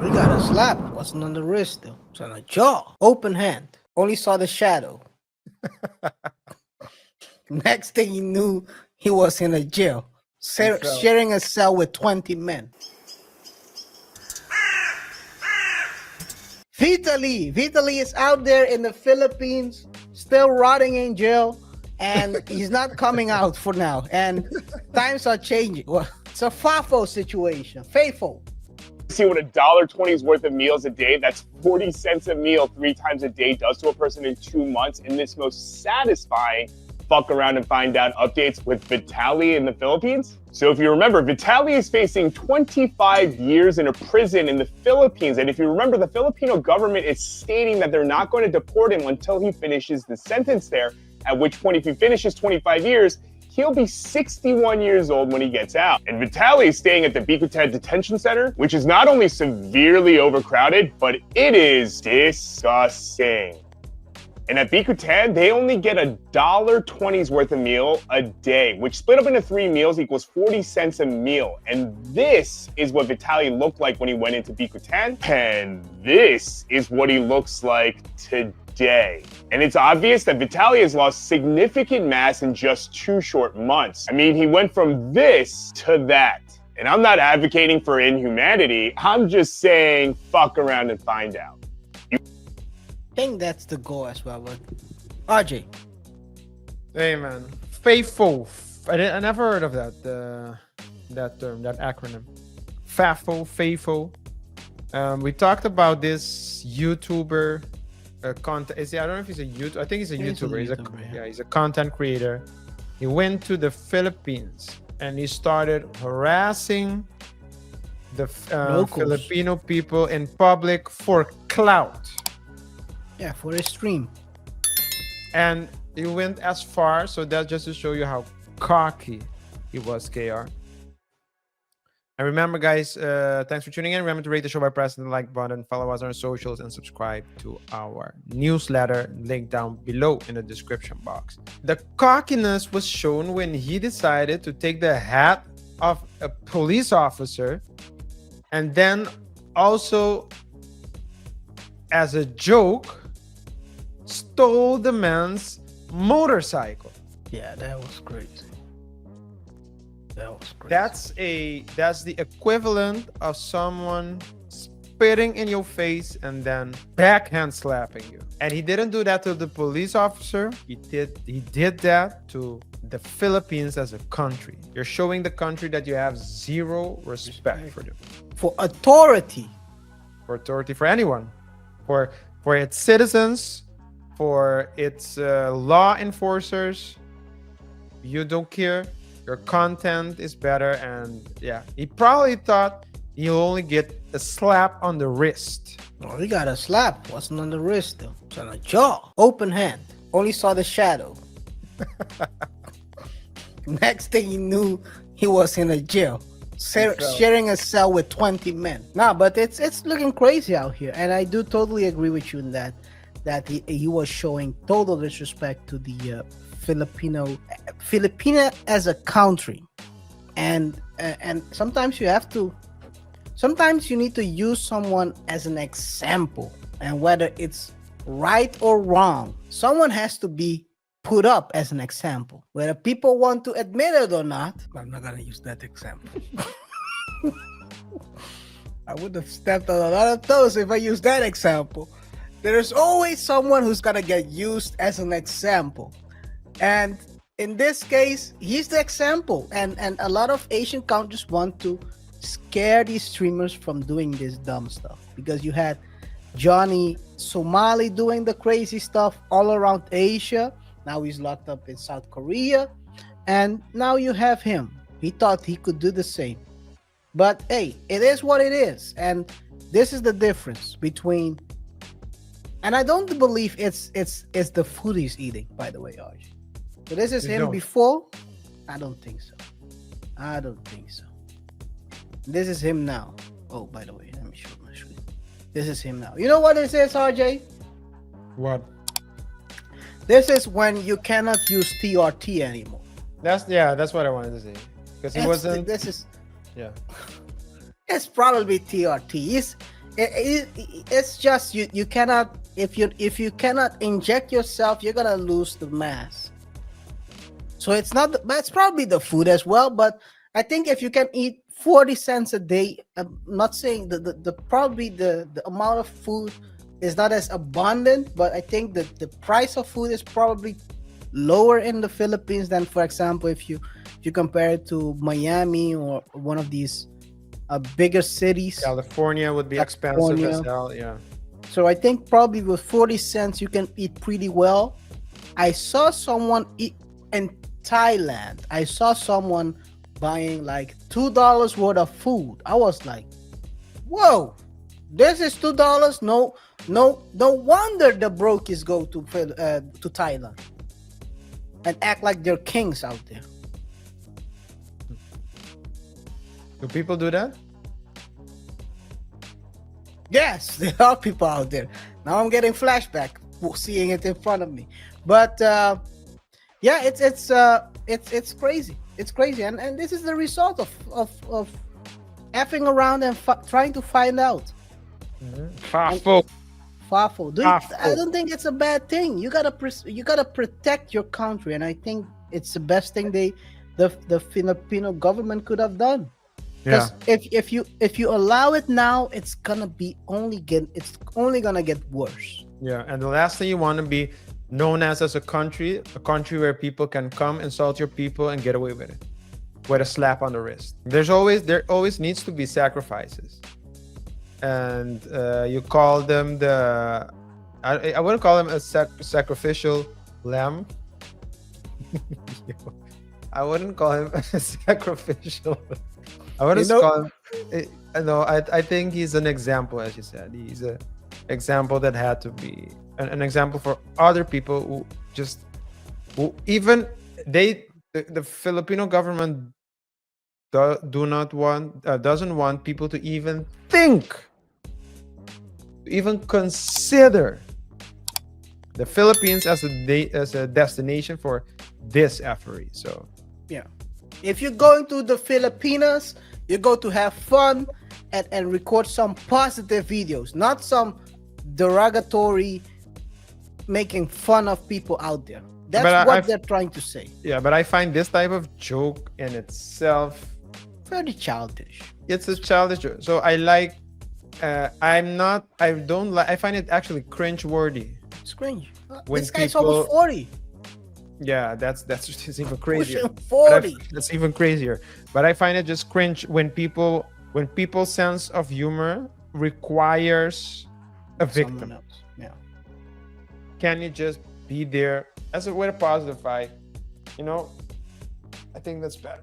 He got a slap. Wasn't on the wrist though. It's on the jaw. Open hand. Only saw the shadow. Next thing he knew, he was in a jail, sharing a cell with 20 men. Vitali is out there in the Philippines, still rotting in jail, and he's not coming out for now. And times are changing. Well, it's a fafo situation. Fafo. See what $1.20 worth of meals a day, that's 40 cents a meal 3 times a day, does to a person in 2 months. In this most satisfying fuck around and find out updates with Vitali in the Philippines. So if you remember, Vitali is facing 25 years in a prison in the Philippines. And if you remember, the Filipino government is stating that they're not going to deport him until he finishes the sentence there, at which point, if he finishes 25 years, he'll be 61 years old when he gets out. And Vitali is staying at the Bicutan Detention Center, which is not only severely overcrowded, but it is disgusting. And at Bicutan, they only get $1.20 worth of meal a day, which split up into 3 meals equals 40 cents a meal. And this is what Vitali looked like when he went into Bicutan. And this is what he looks like today. And it's obvious that Vitali has lost significant mass in just 2 short months. I mean, he went from this to that. And I'm not advocating for inhumanity. I'm just saying, fuck around and find out. I think that's the goal as well, but RJ. Hey man, FAFO. I never heard of that that term, that acronym. FAFO. We talked about this YouTuber content. I don't know if he's a YouTuber. I think he's a YouTuber. He's a content creator. He went to the Philippines and he started harassing the Filipino people in public for clout. Yeah, for a stream. And he went as far, so that's just to show you how cocky he was, KaiR. And remember, guys, thanks for tuning in. Remember to rate the show by pressing the like button, follow us on our socials, and subscribe to our newsletter, link down below in the description box. The cockiness was shown when he decided to take the hat of a police officer and then also, as a joke, stole the man's motorcycle. Yeah, that was crazy. That was crazy. That's the equivalent of someone spitting in your face and then backhand slapping you. And he didn't do that to the police officer. He did that to the Philippines as a country. You're showing the country that you have zero respect for them. For authority. For authority, for anyone. For its citizens, for its law enforcers. You don't care. Your content is better. And yeah, he probably thought he'll only get a slap on the wrist. Oh, he got a slap. Wasn't on the wrist though. It's on the jaw. Open hand. Only saw the shadow. Next thing he knew, he was in a jail, sharing a cell with 20 men. Nah, but it's looking crazy out here, and I do totally agree with you in that he was showing total disrespect to the Filipino as a country, and sometimes you need to use someone as an example, and whether it's right or wrong, someone has to be put up as an example. Whether people want to admit it or not, I'm not gonna use that example. I would have stepped on a lot of toes if I used that example. There's always someone who's gonna get used as an example, and in this case, he's the example. And a lot of Asian countries want to scare these streamers from doing this dumb stuff, because you had Johnny Somali doing the crazy stuff all around Asia. Now he's locked up in South Korea, and now you have him. He thought he could do the same, but hey, it is what it is. And this is the difference between, and I don't believe it's the food he's eating, by the way, Arj. So this is him before. I don't think so. This is him now. Oh, by the way, let me show my screen. This is him now. You know what this is, RJ? What? This is when you cannot use TRT anymore. That's what I wanted to say. Because he wasn't. This is. Yeah. It's probably TRT. It's just you cannot, if you cannot inject yourself, you're gonna lose the mass. So it's not it's probably the food as well, but I think if you can eat 40 cents a day, I'm not saying the probably the amount of food is not as abundant, but I think that the price of food is probably lower in the Philippines than, for example, if you compare it to Miami or one of these bigger cities. California would be expensive as California. hell. Yeah. So I think probably with 40 cents you can eat pretty well. I saw someone eat in Thailand. I saw someone buying like $2 worth of food. I was like, whoa, this is $2. No wonder the brokies go to Thailand and act like they're kings out there. Do people do that? Yes, there are people out there. Now I'm getting flashback seeing it in front of me. But yeah, it's crazy. It's crazy, and this is the result of effing around and trying to find out. Fafo. Fafo. Fafo. I don't think it's a bad thing. You gotta protect your country, and I think it's the best thing the Filipino government could have done. Yeah. Because if you allow it now, it's only gonna get worse. Yeah. And the last thing you want to be known as a country where people can come insult your people and get away with it with a slap on the wrist. There always needs to be sacrifices, and you call them I wouldn't call them a sacrificial lamb. I wouldn't call him a sacrificial. I wouldn't call him. No, I think he's an example, as you said. He's an example that had to be an example for other people who even the Filipino government doesn't want people to even think, even consider the Philippines as a destination for this effery. So yeah, if you're going to the Filipinas, you go to have fun and record some positive videos, not some derogatory making fun of people out there. That's what they're trying to say. Yeah, but I find this type of joke in itself very childish. It's a childish joke. So I like I find it actually cringe-worthy. It's cringe. When this guy's people, over 40. Yeah, that's just even crazier. 40. That's even crazier. But I find it just cringe when people's sense of humor requires a victim. Yeah. Can you just be there with a positive vibe? I think that's bad.